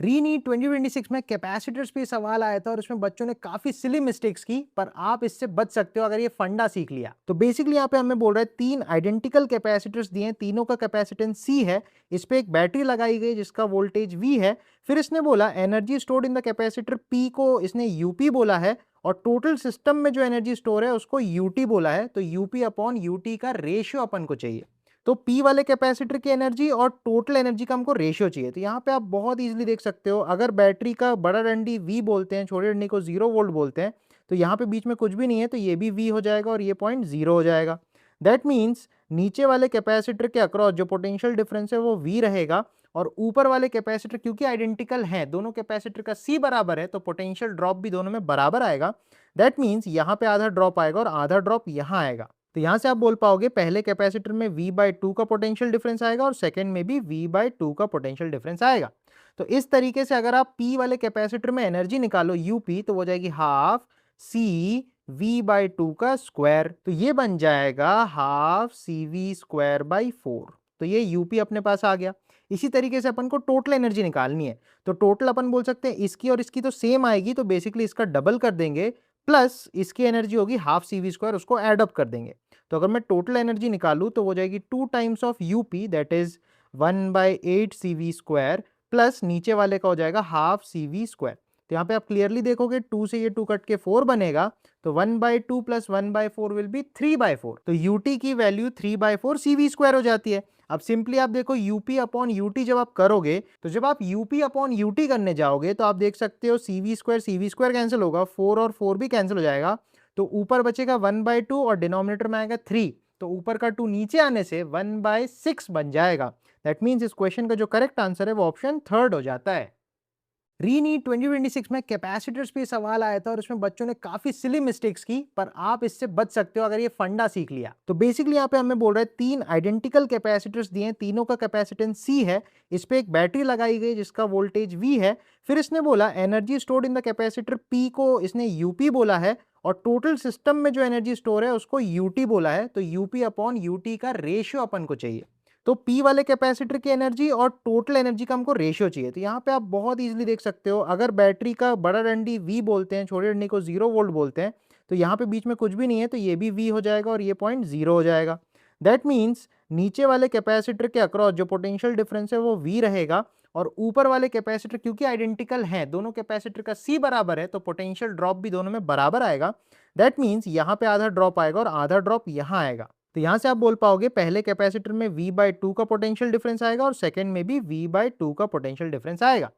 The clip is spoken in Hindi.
रीनीट 2026 में कैपेसिटर्स पे सवाल आया था और उसमें बच्चों ने काफी सिली मिस्टेक्स की, पर आप इससे बच सकते हो अगर ये फंडा सीख लिया। तो बेसिकली यहाँ पे हमें बोल रहा है तीन आइडेंटिकल कैपेसिटर्स दिए हैं, तीनों का कैपेसिटेंस C है। इस पे एक बैटरी लगाई गई जिसका वोल्टेज V है। फिर इसने बोला energy stored in the capacitor P को इसने UP बोला है, और टोटल सिस्टम में जो एनर्जी स्टोर है उसको UT बोला है। तो UP अपॉन UT का रेशियो अपन को चाहिए। तो P वाले कैपेसिटर की एनर्जी और टोटल एनर्जी का हमको रेशियो चाहिए। तो यहाँ पे आप बहुत इजीली देख सकते हो, अगर बैटरी का बड़ा डंडी V बोलते हैं, छोटे डंडी को 0 वोल्ट बोलते हैं, तो यहाँ पे बीच में कुछ भी नहीं है, तो ये भी V हो जाएगा और ये पॉइंट 0 हो जाएगा। दैट मीन्स नीचे वाले कैपेसिटर के अक्रॉस जो पोटेंशियल डिफरेंस है वो V रहेगा, और ऊपर वाले कैपेसिटर क्योंकि आइडेंटिकल हैं, दोनों कैपेसिटर का C बराबर है, तो पोटेंशियल ड्रॉप भी दोनों में बराबर आएगा। दैट मीन्स यहाँ पे आधा ड्रॉप आएगा और आधा ड्रॉप यहाँ आएगा। तो यहां से आप बोल पाओगे पहले कैपेसिटर में V/2 का पोटेंशियल डिफरेंस आएगा और सेकंड में भी V/2 का पोटेंशियल डिफरेंस आएगा। तो इस तरीके से अगर आप P वाले कैपेसिटर में एनर्जी निकालो UP, तो हो जाएगी हाफ C V/2 का स्क्वायर। तो ये बन जाएगा हाफ CV स्क्वायर बाई 4। तो ये UP अपने पास आ गया। इसी तरीके से अपन को टोटल एनर्जी निकालनी है, तो टोटल अपन बोल सकते हैं इसकी और इसकी तो सेम आएगी, तो बेसिकली इसका डबल कर देंगे, प्लस इसकी एनर्जी होगी हाफ CV स्क्वायर, उसको एड अप कर देंगे। तो अगर मैं टोटल एनर्जी निकालूं तो हो जाएगी 2 times of UP, that is 1/8 CV square, plus नीचे वाले का हो जाएगा हाफ CV स्क्वायर। तो यहाँ पे आप क्लियरली देखोगे 2 से ये 2 कट के 4 बनेगा, तो 1/2 प्लस 1/4 विल बी 3/4। तो UT की वैल्यू 3/4 CV स्क्वायर हो जाती है। अब सिंपली आप देखो UP अपॉन UT जब आप करोगे, तो जब आप UP अपॉन UT करने जाओगे तो आप देख सकते हो CV स्क्वायर कैंसिल होगा, 4 और 4 भी कैंसिल हो जाएगा, तो ऊपर बचेगा 1/2 और डिनोमिनेटर में आएगा 3, तो ऊपर का 2 नीचे आने से 1/6 बन जाएगा। दैट मीन्स इस क्वेश्चन का जो करेक्ट आंसर है वो ऑप्शन थर्ड हो जाता है। रीनीट 2026 में कैपेसिटर्स पे सवाल आया था और उसमें बच्चों ने काफी सिली मिस्टेक्स की, पर आप इससे बच सकते हो अगर ये फंडा सीख लिया। तो बेसिकली यहाँ पे हमें बोल रहा है तीन आइडेंटिकल कैपेसिटर्स दिए हैं, तीनों का कैपेसिटेंस C है। इस पे एक बैटरी लगाई गई जिसका वोल्टेज V है। फिर इसने बोला energy stored in the capacitor P को इसने UP बोला है, और टोटल सिस्टम में जो एनर्जी स्टोर है उसको UT बोला है। तो UP अपॉन UT का रेशियो अपन को चाहिए। तो P वाले कैपेसिटर की एनर्जी और टोटल एनर्जी का हमको रेशियो चाहिए। तो यहाँ पे आप बहुत इजीली देख सकते हो, अगर बैटरी का बड़ा डंडी V बोलते हैं, छोटे डंडी को 0 वोल्ट बोलते हैं, तो यहाँ पे बीच में कुछ भी नहीं है, तो ये भी V हो जाएगा और ये पॉइंट 0 हो जाएगा। दैट मीन्स नीचे वाले कैपेसिटर के अक्रॉस जो पोटेंशियल डिफरेंस है वो V रहेगा, और ऊपर वाले कैपेसिटर क्योंकि आइडेंटिकल हैं, दोनों कैपेसिटर का C बराबर है, तो पोटेंशियल ड्रॉप भी दोनों में बराबर आएगा। दैट मीन्स यहाँ पे आधा ड्रॉप आएगा और आधा ड्रॉप यहाँ आएगा। तो यहां से आप बोल पाओगे पहले कैपेसिटर में V/2 का पोटेंशियल डिफरेंस आएगा और सेकंड में भी V/2 का पोटेंशियल डिफरेंस आएगा।